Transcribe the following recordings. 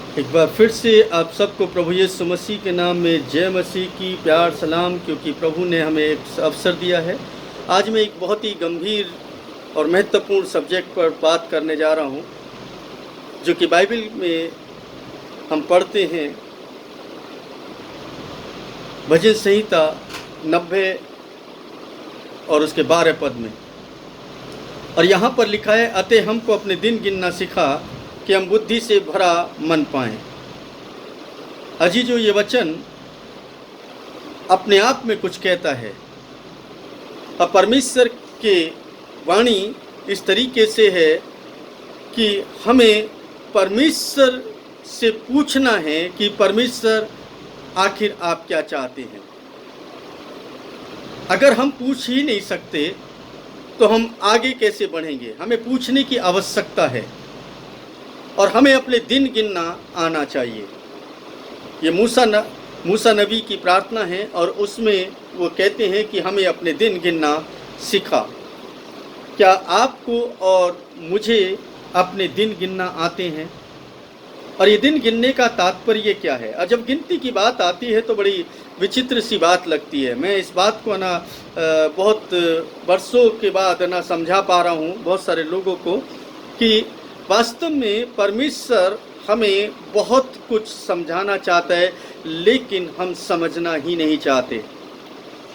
एक बार फिर से आप सबको प्रभु यीशु मसीह के नाम में जय मसीह की प्यार सलाम, क्योंकि प्रभु ने हमें एक अवसर दिया है। आज मैं एक बहुत ही गंभीर और महत्वपूर्ण सब्जेक्ट पर बात करने जा रहा हूं, जो कि बाइबल में हम पढ़ते हैं भजन संहिता 90 और उसके 12 पद में। और यहाँ पर लिखा है, अतः हमको अपने दिन गिनना सिखा कि हम बुद्धि से भरा मन पाएं। अजी जो ये वचन अपने आप में कुछ कहता है, और परमेश्वर के वाणी इस तरीके से है कि हमें परमेश्वर से पूछना है कि परमेश्वर आखिर आप क्या चाहते हैं। अगर हम पूछ ही नहीं सकते तो हम आगे कैसे बढ़ेंगे। हमें पूछने की आवश्यकता है और हमें अपने दिन गिनना आना चाहिए। ये मूसा नबी की प्रार्थना है और उसमें वो कहते हैं कि हमें अपने दिन गिनना सिखा। क्या आपको और मुझे अपने दिन गिनना आते हैं? और ये दिन गिनने का तात्पर्य क्या है? और जब गिनती की बात आती है तो बड़ी विचित्र सी बात लगती है। मैं इस बात को बहुत वर्षों के बाद समझा पा रहा हूँ बहुत सारे लोगों को कि वास्तव में परमेश्वर हमें बहुत कुछ समझाना चाहता है, लेकिन हम समझना ही नहीं चाहते।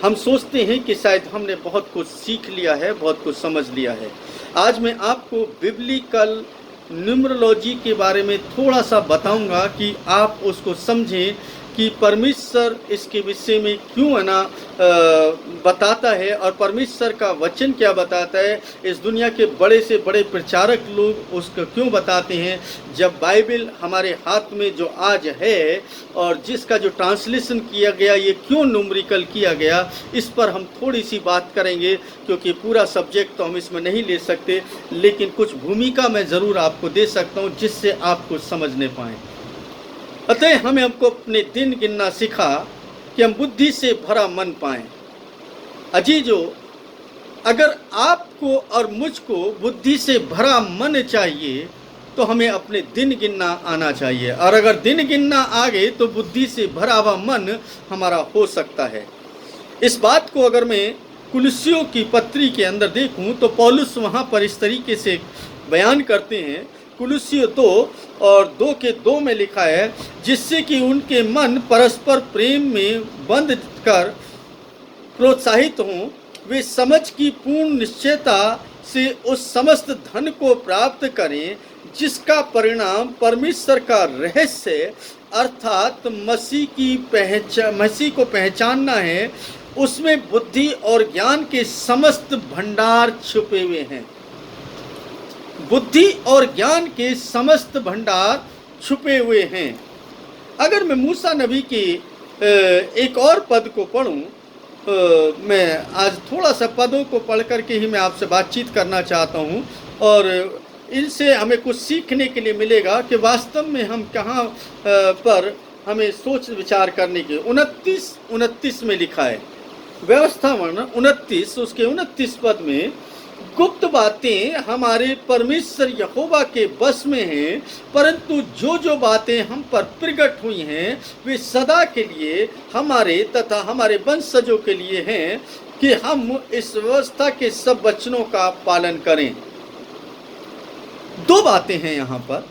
हम सोचते हैं कि शायद हमने बहुत कुछ सीख लिया है, बहुत कुछ समझ लिया है। आज मैं आपको बिब्लिकल न्यूमरोलॉजी के बारे में थोड़ा सा बताऊंगा कि आप उसको समझें कि परमेश्वर इसके विषय में क्यों बताता है और परमेश्वर का वचन क्या बताता है। इस दुनिया के बड़े से बड़े प्रचारक लोग उसको क्यों बताते हैं, जब बाइबल हमारे हाथ में जो आज है और जिसका जो ट्रांसलेशन किया गया, ये क्यों न्यूमेरिकल किया गया, इस पर हम थोड़ी सी बात करेंगे। क्योंकि पूरा सब्जेक्ट तो हम इसमें नहीं ले सकते, लेकिन कुछ भूमिका मैं ज़रूर आपको दे सकता हूँ जिससे आप कुछ समझने पाएँ। अतः हमें हमको अपने दिन गिनना सिखा कि हम बुद्धि से भरा मन पाएं। अजीजो, अगर आपको और मुझको बुद्धि से भरा मन चाहिए तो हमें अपने दिन गिनना आना चाहिए, और अगर दिन गिनना आ गए तो बुद्धि से भरा हुआ मन हमारा हो सकता है। इस बात को अगर मैं कुलुस्सियों की पत्री के अंदर देखूं तो पौलुस वहाँ पर इस तरीके से बयान करते हैं। कुलुस्सियों 2 और 2 के 2 में लिखा है, जिससे कि उनके मन परस्पर प्रेम में बंध कर प्रोत्साहित हों, वे समझ की पूर्ण निश्चयता से उस समस्त धन को प्राप्त करें जिसका परिणाम परमेश्वर का रहस्य अर्थात मसीह को पहचानना है। उसमें बुद्धि और ज्ञान के समस्त भंडार छुपे हुए हैं। बुद्धि और ज्ञान के समस्त भंडार छुपे हुए हैं। अगर मैं मूसा नबी की एक और पद को पढ़ूं, मैं आज थोड़ा सा पदों को पढ़ करके ही मैं आपसे बातचीत करना चाहता हूं, और इनसे हमें कुछ सीखने के लिए मिलेगा कि वास्तव में हम कहां पर हमें सोच विचार करने के। 29 में लिखा है, व्यवस्था वर्णन 29 उसके 29 पद में, गुप्त बातें हमारे परमेश्वर यहोवा के बस में हैं, परंतु जो जो बातें हम पर प्रकट हुई हैं वे सदा के लिए हमारे तथा हमारे वंशजों के लिए हैं कि हम इस व्यवस्था के सब वचनों का पालन करें। 2 बातें हैं यहाँ पर।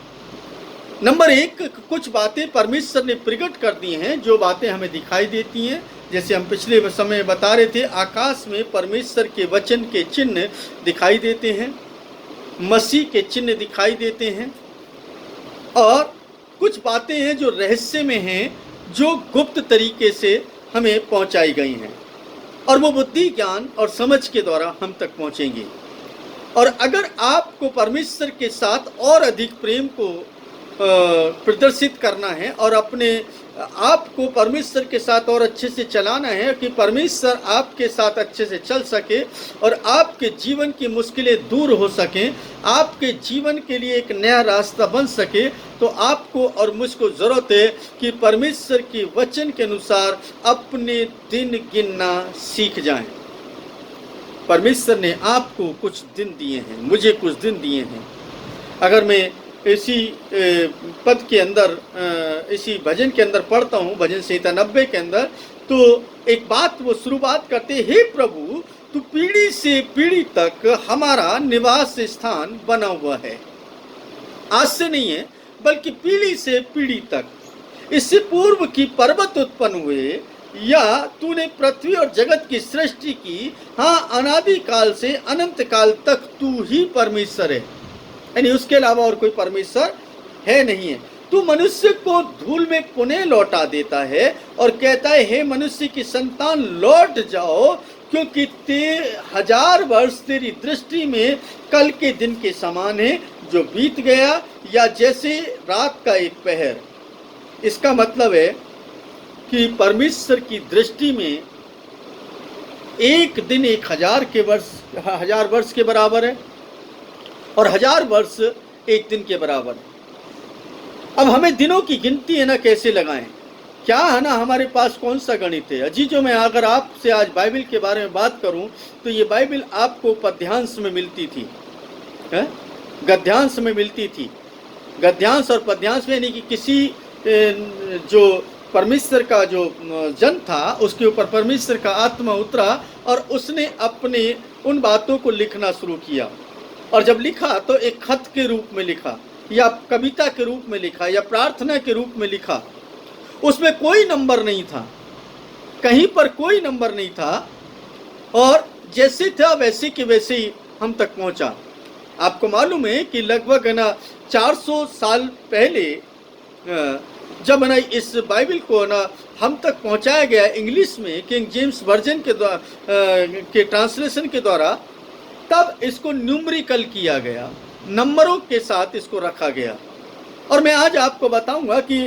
नंबर 1, कुछ बातें परमेश्वर ने प्रकट कर दी हैं, जो बातें हमें दिखाई देती हैं। जैसे हम पिछले समय बता रहे थे, आकाश में परमेश्वर के वचन के चिन्ह दिखाई देते हैं, मसीह के चिन्ह दिखाई देते हैं, और कुछ बातें हैं जो रहस्य में हैं, जो गुप्त तरीके से हमें पहुंचाई गई हैं, और वो बुद्धि ज्ञान और समझ के द्वारा हम तक पहुंचेंगी। और अगर आपको परमेश्वर के साथ और अधिक प्रेम को प्रदर्शित करना है और अपने आपको परमेश्वर के साथ और अच्छे से चलाना है कि परमेश्वर आपके साथ अच्छे से चल सके और आपके जीवन की मुश्किलें दूर हो सकें, आपके जीवन के लिए एक नया रास्ता बन सके, तो आपको और मुझको ज़रूरत है कि परमेश्वर के वचन के अनुसार अपने दिन गिनना सीख जाएं। परमेश्वर ने आपको कुछ दिन दिए हैं, मुझे कुछ दिन दिए हैं। अगर मैं इसी पद के अंदर, इसी भजन के अंदर पढ़ता हूँ, भजन संहिता 90 के अंदर, तो एक बात वो शुरुआत करते, हे प्रभु तू पीढ़ी से पीढ़ी तक हमारा निवास स्थान बना हुआ है। आज से नहीं है, बल्कि पीढ़ी से पीढ़ी तक। इससे पूर्व की पर्वत उत्पन्न हुए, या तूने पृथ्वी और जगत की सृष्टि की, हाँ अनादि काल से अनंत काल तक तू ही परमेश्वर है, यानी उसके अलावा और कोई परमेश्वर है नहीं है। तू मनुष्य को धूल में पुनः लौटा देता है और कहता है, हे मनुष्य की संतान लौट जाओ, क्योंकि 1000 वर्ष तेरी दृष्टि में कल के दिन के समान है जो बीत गया, या जैसे रात का एक पहर। इसका मतलब है कि परमेश्वर की दृष्टि में एक दिन 1000 वर्ष के बराबर है, और 1000 वर्ष एक दिन के बराबर है। अब हमें दिनों की गिनती है ना कैसे लगाएं, क्या है ना, हमारे पास कौन सा गणित है। अजीजों, मैं अगर आपसे आज बाइबल के बारे में बात करूं, तो ये बाइबल आपको पद्यांश में मिलती थी, गद्यांश में मिलती थी। गद्यांश और पद्यांश में, यानी कि किसी जो परमेश्वर का जो जन था, उसके ऊपर परमेश्वर का आत्मा उतरा और उसने अपने उन बातों को लिखना शुरू किया। और जब लिखा तो एक खत के रूप में लिखा, या कविता के रूप में लिखा, या प्रार्थना के रूप में लिखा। उसमें कोई नंबर नहीं था, कहीं पर कोई नंबर नहीं था, और जैसे था वैसे के वैसे ही हम तक पहुंचा। आपको मालूम है कि लगभग है ना 400 साल पहले जब ना इस बाइबल को ना हम तक पहुंचाया गया इंग्लिश में, किंग जेम्स वर्जन के द्वारा के ट्रांसलेशन के द्वारा, तब इसको न्यूमरिकल किया गया, नंबरों के साथ इसको रखा गया। और मैं आज आपको बताऊंगा कि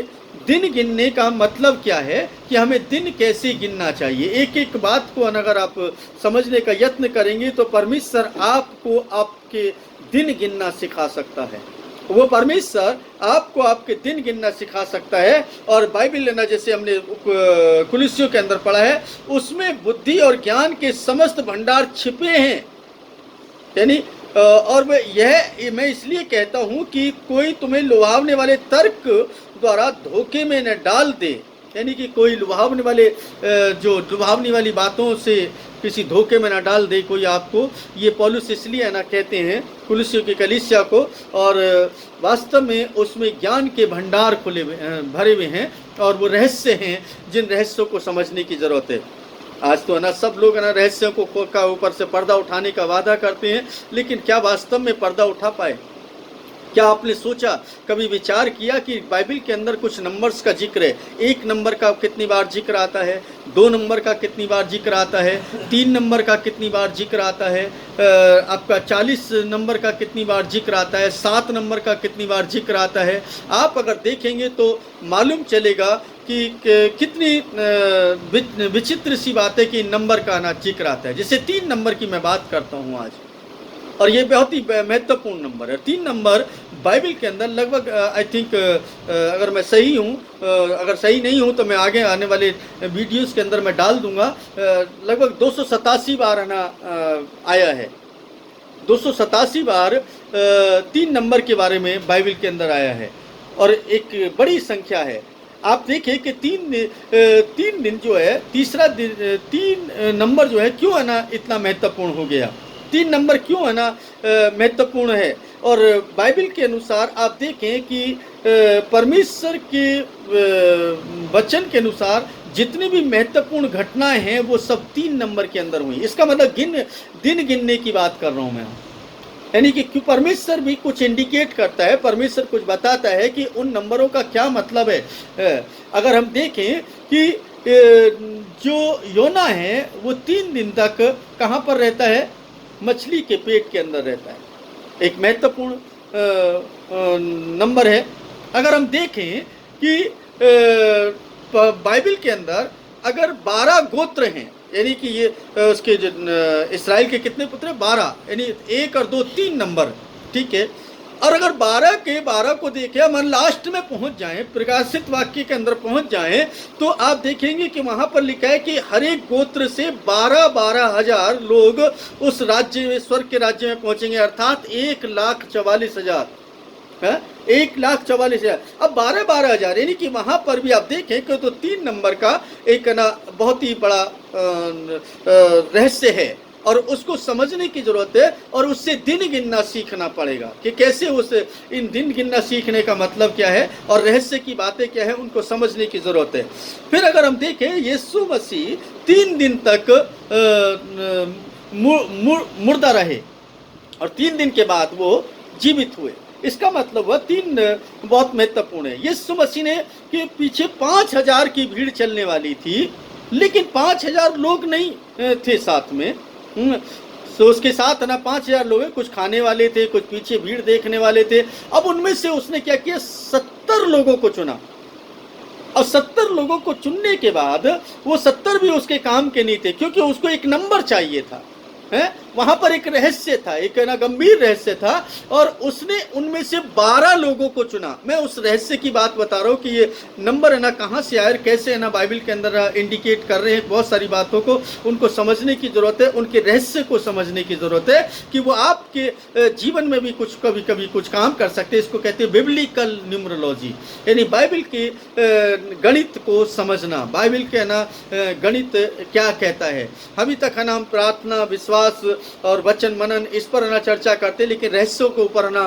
दिन गिनने का मतलब क्या है, कि हमें दिन कैसे गिनना चाहिए। एक एक बात को अगर आप समझने का यत्न करेंगे तो परमेश्वर आपको आपके दिन गिनना सिखा सकता है। वो परमेश्वर आपको आपके दिन गिनना सिखा सकता है। और बाइबल लेना, जैसे हमने कुलिस्सियों के अंदर पढ़ा है, उसमें बुद्धि और ज्ञान के समस्त भंडार छिपे हैं। यानी और मैं इसलिए कहता हूँ कि कोई तुम्हें लुभावने वाले तर्क द्वारा धोखे में न डाल दे, यानी कि कोई लुभावने वाले जो लुभावनी वाली बातों से किसी धोखे में ना डाल दे कोई आपको। ये पौलुस इसलिए ना कहते हैं कुलिस्सियों की कलीसिया को, और वास्तव में उसमें ज्ञान के भंडार खुले भरे हुए हैं, और वो रहस्य हैं जिन रहस्यों को समझने की ज़रूरत है। आज तो ना सब लोग ना रहस्यों को का ऊपर से पर्दा उठाने का वादा करते हैं, लेकिन क्या वास्तव में पर्दा उठा पाए? क्या आपने सोचा, कभी विचार किया कि बाइबल के अंदर कुछ नंबर्स का जिक्र है? 1 नंबर का कितनी बार जिक्र आता है, 2 नंबर का कितनी बार जिक्र आता है, 3 नंबर का कितनी बार जिक्र आता है, आपका 40 नंबर का कितनी बार जिक्र आता है, 7 नंबर का कितनी बार जिक्र आता है? आप अगर देखेंगे तो मालूम चलेगा कि कितनी विचित्र सी बात है कि नंबर का ना जिक्र आता है। जैसे 3 नंबर की मैं बात करता हूँ आज, और ये बहुत ही महत्वपूर्ण नंबर है। 3 नंबर बाइबल के अंदर लगभग आई थिंक, अगर मैं सही हूँ, अगर सही नहीं हूँ तो मैं आगे आने वाले वीडियोस के अंदर मैं डाल दूंगा, लगभग 287 बार है ना आया है। 287 बार 3 नंबर के बारे में बाइबल के अंदर आया है, और एक बड़ी संख्या है। आप देखिए कि 3 दिन जो है, तीसरा दिन 3 नंबर जो है क्यों है ना इतना महत्वपूर्ण हो गया? 3 नंबर क्यों है ना महत्वपूर्ण है? और बाइबल के अनुसार आप देखें कि परमेश्वर के वचन के अनुसार जितनी भी महत्वपूर्ण घटनाएं हैं वो सब 3 नंबर के अंदर हुई। इसका मतलब दिन गिनने की बात कर रहा हूँ मैं, यानी कि क्यों परमेश्वर भी कुछ इंडिकेट करता है, परमेश्वर कुछ बताता है कि उन नंबरों का क्या मतलब है। अगर हम देखें कि जो योना है वो 3 दिन तक कहाँ पर रहता है? मछली के पेट के अंदर रहता है। एक महत्वपूर्ण नंबर है। अगर हम देखें कि बाइबल के अंदर अगर 12 गोत्र हैं, यानी कि ये उसके जो इस्राएल के कितने पुत्र हैं? 12, यानी 1 और 2 3 नंबर, ठीक है। और अगर 12 के 12 को देखें, हम लास्ट में पहुंच जाएं, प्रकाशित वाक्य के अंदर पहुंच जाएं, तो आप देखेंगे कि वहां पर लिखा है कि हर एक गोत्र से 12 हजार लोग उस राज्य में, स्वर्ग के राज्य में पहुंचेंगे, अर्थात 1,44,000 1,44,000। अब 12,000 यानी कि वहाँ पर भी आप देखें कि तो 3 नंबर का एक ना बहुत ही बड़ा रहस्य है और उसको समझने की ज़रूरत है और उससे दिन गिनना सीखना पड़ेगा कि कैसे उस इन दिन गिनना सीखने का मतलब क्या है और रहस्य की बातें क्या है, उनको समझने की ज़रूरत है। फिर अगर हम देखें यीशु मसीह 3 दिन तक मुर्दा रहे और 3 दिन के बाद वो जीवित हुए। इसका मतलब वह 3 बहुत महत्वपूर्ण है। यीशु मसीह ने के पीछे 5,000 की भीड़ चलने वाली थी, लेकिन 5,000 लोग नहीं थे साथ में। तो उसके साथ ना 5,000 लोग, कुछ खाने वाले थे, कुछ पीछे भीड़ देखने वाले थे। अब उनमें से उसने क्या किया, 70 लोगों को चुना। और 70 लोगों को चुनने के बाद वो 70 भी उसके काम के नहीं थे, क्योंकि उसको एक नंबर चाहिए था। है वहां पर एक रहस्य था, एक ना गंभीर रहस्य था, और उसने उनमें से 12 लोगों को चुना। मैं उस रहस्य की बात बता रहा हूँ कि ये नंबर है ना कहाँ से आया, कैसे है ना बाइबल के अंदर इंडिकेट कर रहे हैं बहुत सारी बातों को, उनको समझने की जरूरत है, उनके रहस्य को समझने की जरूरत है कि वो आपके जीवन में भी कुछ कभी कभी कुछ काम कर सकते हैं। इसको कहते हैं बिब्लिकल न्यूमरोलॉजी, यानी बाइबल के गणित को समझना, बाइबल के ना गणित क्या कहता है। अभी तक है ना हम प्रार्थना, विश्वास और वचन मनन इस पर ना चर्चा करते, लेकिन रहस्यों के ऊपर ना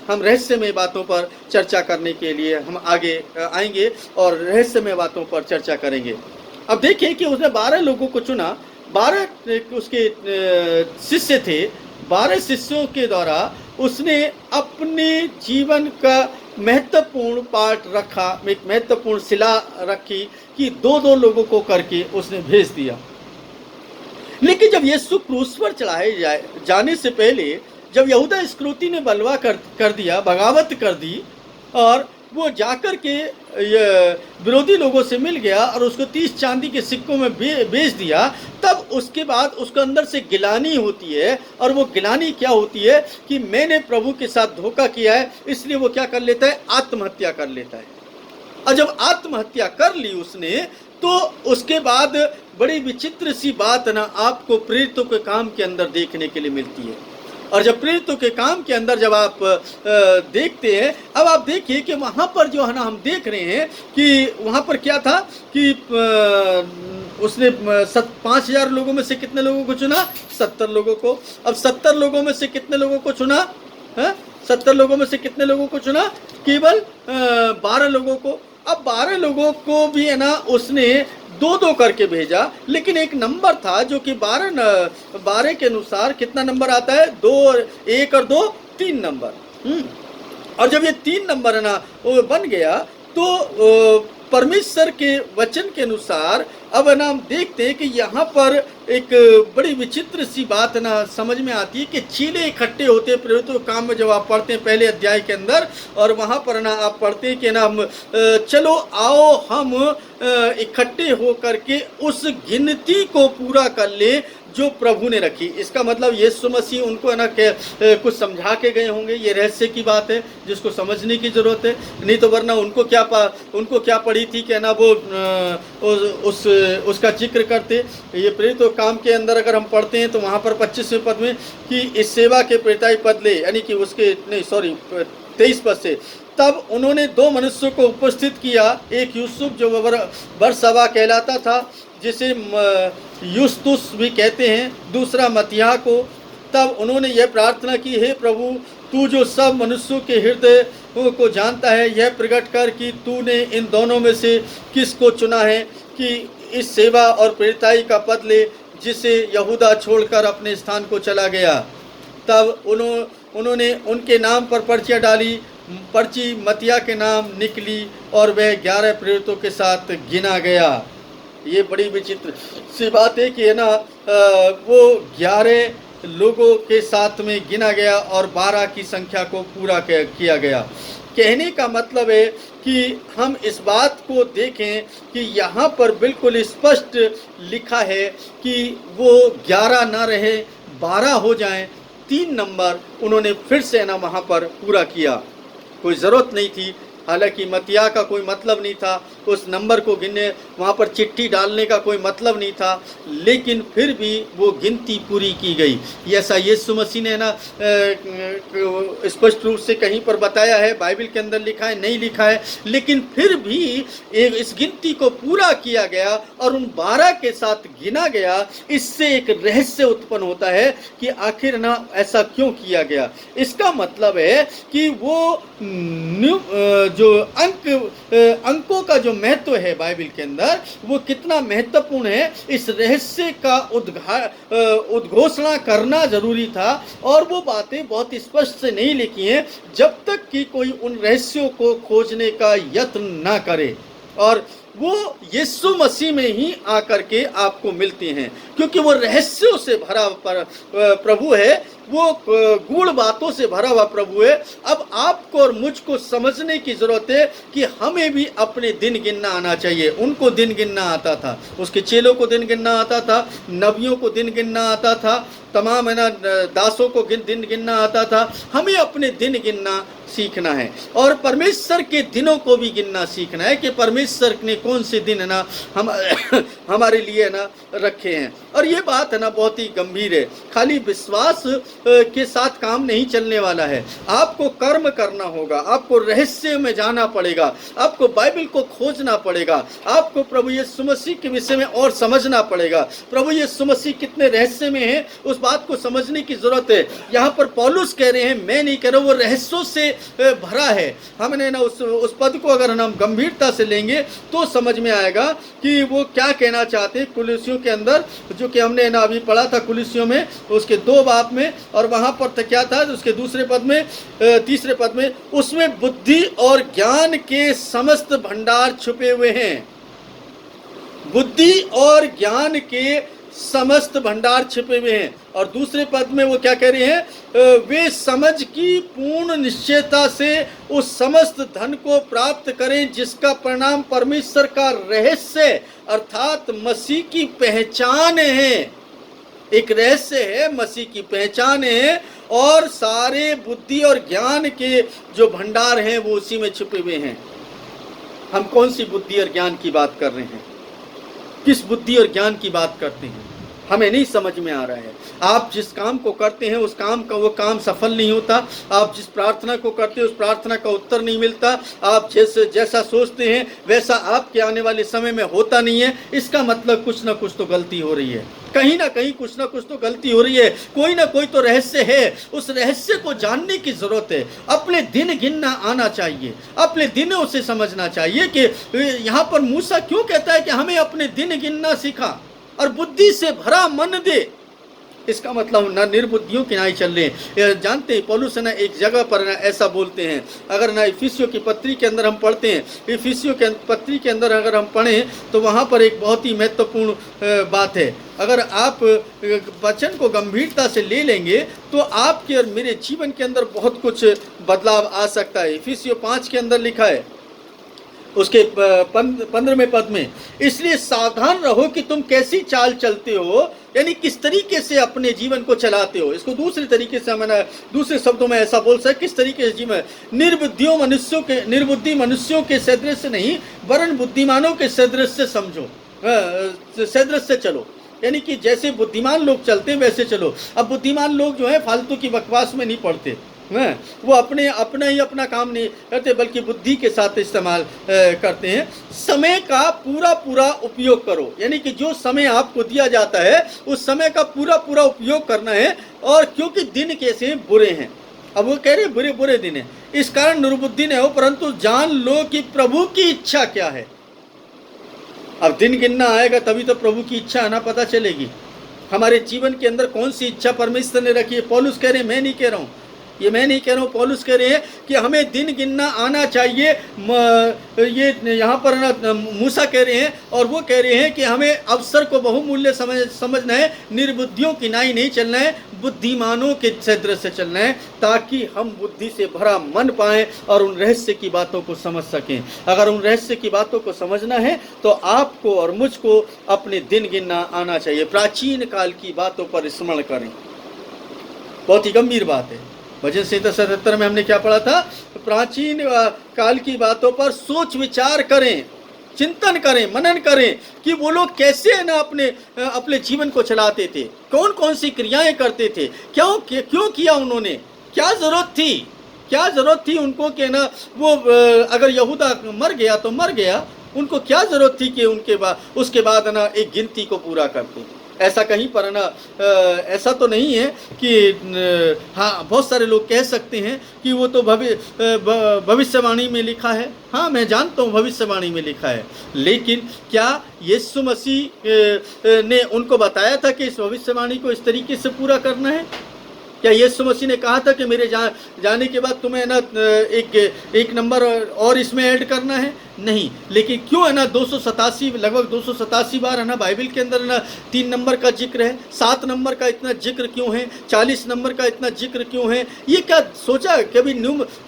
हम रहस्यमय बातों पर चर्चा करने के लिए हम आगे आएंगे और रहस्यमय बातों पर चर्चा करेंगे। अब देखिए कि उसने 12 लोगों को चुना, 12 उसके शिष्य थे। 12 शिष्यों के द्वारा उसने अपने जीवन का महत्वपूर्ण पार्ट रखा, एक महत्वपूर्ण शिला रखी कि 2-2 लोगों को करके उसने भेज दिया। लेकिन जब यीशु क्रूस पर चढ़ाए जाने से पहले जब यहूदा इस्करियोती ने बलवा कर दिया, बगावत कर दी, और वो जाकर के विरोधी लोगों से मिल गया और उसको 30 चांदी के सिक्कों में बेच दिया, तब उसके बाद उसके अंदर से गिलानी होती है। और वो गिलानी क्या होती है कि मैंने प्रभु के साथ धोखा किया है, इसलिए वो क्या कर लेता है, आत्महत्या कर लेता है। और जब आत्महत्या कर ली उसने, तो उसके बाद बड़ी विचित्र सी बात ना आपको प्रेरितों के काम के अंदर देखने के लिए मिलती है। और जब प्रेरितों के काम के अंदर जब आप देखते हैं, अब आप देखिए कि वहाँ पर जो है ना हम देख रहे हैं कि वहाँ पर क्या था कि उसने 5,000 लोगों में से कितने लोगों को चुना, 70 लोगों को। अब 70 लोगों में से कितने लोगों को चुना, 70 लोगों में से कितने लोगों को चुना, केवल 12 लोगों को। अब 12 लोगों को भी है ना उसने 2-2 करके भेजा, लेकिन एक नंबर था जो कि 12 के अनुसार कितना नंबर आता है, 2 और 1 और 2 3 नंबर। और जब ये 3 नंबर है ना वो बन गया, तो परमेश्वर के वचन के अनुसार अब ना हम देखते हैं कि यहाँ पर एक बड़ी विचित्र सी बात ना समझ में आती है कि चेले इकट्ठे होते हैं प्रेरितों के काम में। जब आप पढ़ते हैं पहले अध्याय के अंदर, और वहाँ पर ना आप पढ़ते हैं कि ना हम चलो आओ हम इकट्ठे हो करके उस गिनती को पूरा कर ले जो प्रभु ने रखी। इसका मतलब यीशु मसीह उनको है ना कुछ समझा के गए होंगे। ये रहस्य की बात है जिसको समझने की जरूरत है, नहीं तो वरना उनको क्या पड़ी थी कि ना वो उसका जिक्र करते। ये प्रेरितों काम के अंदर अगर हम पढ़ते हैं तो वहाँ पर 25वें पद में कि इस सेवा के प्रेरिताई पद ले, यानी कि उसके 23 पद से, तब उन्होंने 2 मनुष्यों को उपस्थित किया, एक यूसुफ जो बरसबा कहलाता था, जिसे युस्तुस भी कहते हैं, दूसरा मत्तियाह को। तब उन्होंने यह प्रार्थना की, हे प्रभु, तू जो सब मनुष्यों के हृदय को जानता है, यह प्रकट कर कि तूने इन दोनों में से किसको चुना है कि इस सेवा और प्रेरिताई का पद ले, जिसे यहूदा छोड़कर अपने स्थान को चला गया। तब उन्होंने उनके नाम पर पर्चियाँ डाली। पर्ची मत्तियाह के नाम निकली और वह 11 प्रेरितों के साथ गिना गया। ये बड़ी विचित्र सी बात है कि है ना वो 11 लोगों के साथ में गिना गया और 12 की संख्या को पूरा किया गया। कहने का मतलब है कि हम इस बात को देखें कि यहाँ पर बिल्कुल स्पष्ट लिखा है कि वो 11 ना रहे, 12 हो जाएं। 3 नंबर उन्होंने फिर से ना वहाँ पर पूरा किया। कोई ज़रूरत नहीं थी, हालांकि मत्तियाह का कोई मतलब नहीं था, उस नंबर को गिनने, वहाँ पर चिट्ठी डालने का कोई मतलब नहीं था, लेकिन फिर भी वो गिनती पूरी की गई। ऐसा यीशु मसीह ने ना स्पष्ट रूप से कहीं पर बताया है, बाइबल के अंदर लिखा है, नहीं लिखा है, लेकिन फिर भी इस गिनती को पूरा किया गया और उन 12 के साथ गिना गया। इससे एक रहस्य उत्पन्न होता है कि आखिर ना ऐसा क्यों किया गया। इसका मतलब है कि वो जो अंकों का जो महत्व है बाइबल के अंदर, वो कितना महत्वपूर्ण है, इस रहस्य का उद्घोषणा करना जरूरी था। और वो बातें बहुत स्पष्ट से नहीं लिखी हैं जब तक कि कोई उन रहस्यों को खोजने का यत्न ना करे, और वो यीशु मसीह में ही आकर के आपको मिलती हैं, क्योंकि वो रहस्यों से भरा प्रभु है, वो गूढ़ बातों से भरा हुआ प्रभु है। अब आपको और मुझको समझने की जरूरत है कि हमें भी अपने दिन गिनना आना चाहिए। उनको दिन गिनना आता था, उसके चेलों को दिन गिनना आता था, नबियों को दिन गिनना आता था, तमाम है ना दासों को दिन गिनना आता था। हमें अपने दिन गिनना सीखना है और परमेश्वर के दिनों को भी गिनना सीखना है कि परमेश्वर ने कौन से दिन है ना हमारे लिए है ना रखे हैं। और ये बात है ना बहुत ही गंभीर है। खाली विश्वास के साथ काम नहीं चलने वाला है, आपको कर्म करना होगा, आपको रहस्य में जाना पड़ेगा, आपको बाइबल को खोजना पड़ेगा, आपको प्रभु यीशु मसीह के विषय में और समझना पड़ेगा। प्रभु यीशु मसीह कितने रहस्य में है, उस बात को समझने की जरूरत है। यहाँ पर पौलुस कह रहे हैं, मैं नहीं कह रहा, वो रहस्यों से भरा है। हमने ना उस पद को अगर हम गंभीरता से लेंगे तो समझ में आएगा कि वो क्या कहना चाहते हैं। कुलिसियों के अंदर जो कि हमने ना अभी पढ़ा था, कुलिसियों में उसके 2 बाब में, और वहां पर क्या था उसके दूसरे पद में, तीसरे पद में, उसमें बुद्धि और ज्ञान के समस्त भंडार छुपे हुए हैं। बुद्धि और ज्ञान के समस्त भंडार छिपे हुए हैं। और दूसरे पद में वो क्या कह रहे हैं, वे समझ की पूर्ण निश्चयता से उस समस्त धन को प्राप्त करें जिसका परिणाम परमेश्वर का रहस्य अर्थात मसीह की पहचान है। एक रहस्य है, मसीह की पहचान है, और सारे बुद्धि और ज्ञान के जो भंडार हैं वो उसी में छुपे हुए हैं। हम कौन सी बुद्धि और ज्ञान की बात कर रहे हैं, किस बुद्धि और ज्ञान की बात करते हैं, हमें नहीं समझ में आ रहा है। आप जिस काम को करते हैं उस काम का वो काम सफल नहीं होता। आप जिस प्रार्थना को करते हैं उस प्रार्थना का उत्तर नहीं मिलता। आप जैसा सोचते हैं वैसा आपके आने वाले समय में होता नहीं है। इसका मतलब कुछ ना कुछ तो गलती हो रही है, कहीं ना कहीं कुछ ना कुछ तो गलती हो रही है, कोई ना कोई तो रहस्य है। उस रहस्य को जानने की जरूरत है। अपने दिन गिनना आना चाहिए, अपने दिनों से समझना चाहिए कि यहाँ पर मूसा क्यों कहता है कि हमें अपने दिन गिनना सीखा और बुद्धि से भरा मन दे। इसका मतलब ना निर्बुद्धियों के नहीं चल रहे। जानते हैं पौलुस ना एक जगह पर ना ऐसा बोलते हैं, अगर ना इफिसियों की पत्री के अंदर हम पढ़ते हैं, इफिसियों के पत्री के अंदर अगर हम पढ़ें तो वहाँ पर एक बहुत ही महत्वपूर्ण बात है। अगर आप वचन को गंभीरता से ले लेंगे तो आपके और मेरे जीवन के अंदर बहुत कुछ बदलाव आ सकता है। इफिसियों 5 के अंदर लिखा है उसके 15वें पद में, इसलिए सावधान रहो कि तुम कैसी चाल चलते हो, यानी किस तरीके से अपने जीवन को चलाते हो। इसको दूसरे तरीके से मैंने दूसरे शब्दों में ऐसा बोल सकते, किस तरीके से जीवन, निर्बुद्धि मनुष्यों के सदृश से नहीं वरन बुद्धिमानों के सदृश से समझो, सदृश से चलो, यानी कि जैसे बुद्धिमान लोग चलते हैं वैसे चलो। अब बुद्धिमान लोग जो है फालतू की बकवास में नहीं पड़ते, वो अपना काम नहीं करते बल्कि बुद्धि के साथ इस्तेमाल करते हैं। समय का पूरा उपयोग करो, यानी कि जो समय आपको दिया जाता है उस समय का पूरा उपयोग करना है। और क्योंकि दिन कैसे बुरे हैं, अब वो कह रहे बुरे दिन हैं, इस कारण निर्बुद्धि न हो, परंतु जान लो कि प्रभु की इच्छा क्या है। अब दिन गिनना आएगा तभी तो प्रभु की इच्छा आना पता चलेगी। हमारे जीवन के अंदर कौन सी इच्छा परमेश्वर ने रखी है। पौलुस कह रहे हैं, मैं नहीं कह रहा हूँ, ये मैं नहीं कह रहा हूँ, पौलुस कह रहे हैं कि हमें दिन गिनना आना चाहिए। ये यहाँ पर ना मूसा कह रहे हैं और वो कह रहे हैं कि हमें अवसर को बहुमूल्य समझना है, निर्बुद्धियों की नाई नहीं चलना है, बुद्धिमानों के सदृश से चलना है, ताकि हम बुद्धि से भरा मन पाएं और उन रहस्य की बातों को समझ सकें। अगर उन रहस्य की बातों को समझना है तो आपको और मुझको अपने दिन गिनना आना चाहिए। प्राचीन काल की बातों पर स्मरण करें, बहुत ही गंभीर बात है। भजन संहिता 77 में हमने क्या पढ़ा था, प्राचीन काल की बातों पर सोच विचार करें, चिंतन करें, मनन करें कि वो लोग कैसे है ना अपने जीवन को चलाते थे, कौन कौन सी क्रियाएं करते थे, क्यों किया उन्होंने, क्या ज़रूरत थी उनको कि ना वो अगर यहूदा मर गया तो मर गया, उनको क्या ज़रूरत थी कि उसके बाद ना एक गिनती को पूरा करते। ऐसा कहीं पर ना ऐसा तो नहीं है कि हाँ, बहुत सारे लोग कह सकते हैं कि वो तो भविष्यवाणी में लिखा है। हाँ, मैं जानता हूँ भविष्यवाणी में लिखा है, लेकिन क्या यीशु मसीह ने उनको बताया था कि इस भविष्यवाणी को इस तरीके से पूरा करना है? क्या यीशु मसीह ने कहा था कि मेरे जाने के बाद तुम्हें ना एक नंबर और इसमें ऐड करना है? नहीं। लेकिन क्यों है ना 287 लगभग 287 बार है ना बाइबल के अंदर ना 3 नंबर का जिक्र है, 7 नंबर का इतना जिक्र क्यों है, 40 नंबर का इतना जिक्र क्यों है? ये क्या सोचा कभी?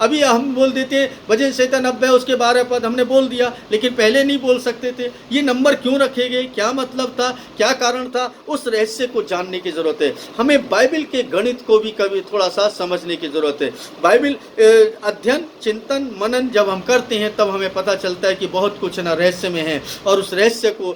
अभी हम बोल देते हैं भजन संहिता 90 उसके 12 पद हमने बोल दिया, लेकिन पहले नहीं बोल सकते थे। ये नंबर क्यों रखे गए, क्या मतलब था, क्या कारण था? उस रहस्य को जानने की ज़रूरत है। हमें बाइबल के गणित को भी कभी थोड़ा सा समझने की ज़रूरत है। बाइबल अध्ययन, चिंतन, मनन जब हम करते हैं तब हमें पता चलता है कि बहुत कुछ ना रहस्य में है, और उस रहस्य को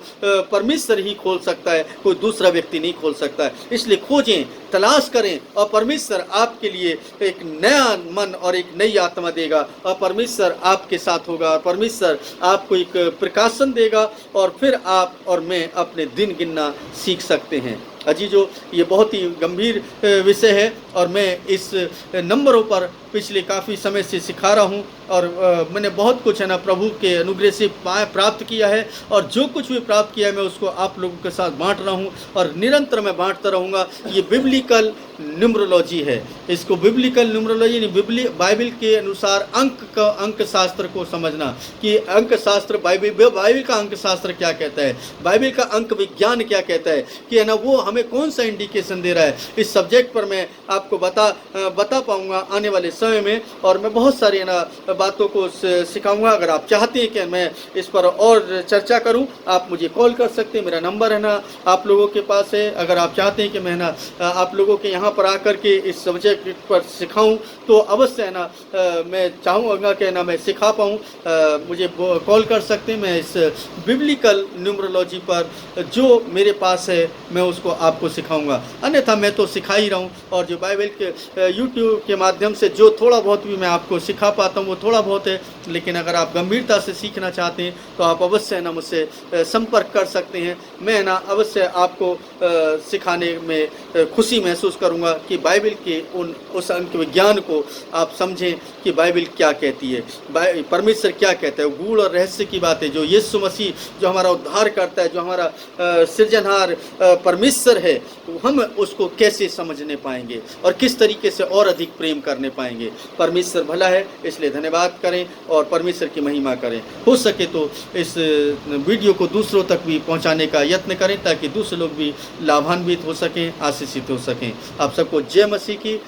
परमेश्वर ही खोल सकता है, कोई दूसरा व्यक्ति नहीं खोल सकता है। इसलिए खोजें, तलाश करें, और परमेश्वर आपके लिए एक नया मन और एक नई आत्मा देगा, और परमेश्वर आपके साथ होगा, और परमेश्वर आपको एक प्रकाशन देगा, और फिर आप और मैं अपने दिन गिनना सीख सकते हैं। अजीजों, ये बहुत ही गंभीर विषय है, और मैं इस नंबरों पर पिछले काफ़ी समय से सिखा रहा हूँ, और मैंने बहुत कुछ है ना प्रभु के अनुग्रह से प्राप्त किया है, और जो कुछ भी प्राप्त किया है मैं उसको आप लोगों के साथ बांट रहा हूँ, और निरंतर मैं बांटता रहूँगा। ये बिब्लिकल न्यूमरोलॉजी है। इसको बिब्लिकल न्यूमरोलॉजी नहीं, बाइबल के अनुसार अंक शास्त्र को समझना कि अंक शास्त्र बाइबल का अंक शास्त्र क्या कहता है, बाइबल का अंक विज्ञान क्या कहता है, कि है ना वो हमें कौन सा इंडिकेशन दे रहा है। इस सब्जेक्ट पर मैं आपको बता पाऊँगा आने वाले समय में, और मैं बहुत सारी ना बातों को सिखाऊंगा। अगर आप चाहते हैं कि मैं इस पर और चर्चा करूं, आप मुझे कॉल कर सकते हैं, मेरा नंबर है ना आप लोगों के पास है। अगर आप चाहते हैं कि मैं ना आप लोगों के यहाँ पर आकर के इस सब्जेक्ट पर सिखाऊं, तो अवश्य है ना मैं चाहूँगा कि ना मैं सिखा पाऊँ, मुझे कॉल कर सकते हैं। मैं इस बिब्लिकल न्यूमरोलॉजी पर जो मेरे पास है मैं उसको आपको सिखाऊंगा, अन्यथा मैं तो सिखा ही रहा हूँ। और जो बाइबल के यूट्यूब के माध्यम से जो थोड़ा बहुत भी मैं आपको सिखा पाता हूँ वो थोड़ा बहुत है, लेकिन अगर आप गंभीरता से सीखना चाहते हैं तो आप अवश्य ना मुझसे संपर्क कर सकते हैं। मैं ना अवश्य आपको सिखाने में खुशी महसूस करूँगा कि बाइबल के उस अंक विज्ञान को आप समझें कि बाइबल क्या कहती है, परमेश्वर क्या कहता है, गूढ़ और रहस्य की बातें जो यीशु मसीह जो हमारा उद्धार करता है, जो हमारा सृजनहार परमेश्वर है, हम उसको कैसे समझने पाएंगे और किस तरीके से और अधिक प्रेम करने पाएंगे। परमेश्वर भला है, इसलिए धन्यवाद करें और परमेश्वर की महिमा करें। हो सके तो इस वीडियो को दूसरों तक भी पहुंचाने का यत्न करें ताकि दूसरे लोग भी लाभान्वित हो सकें, आशीषित हो सकें। आप सबको जय मसीह की।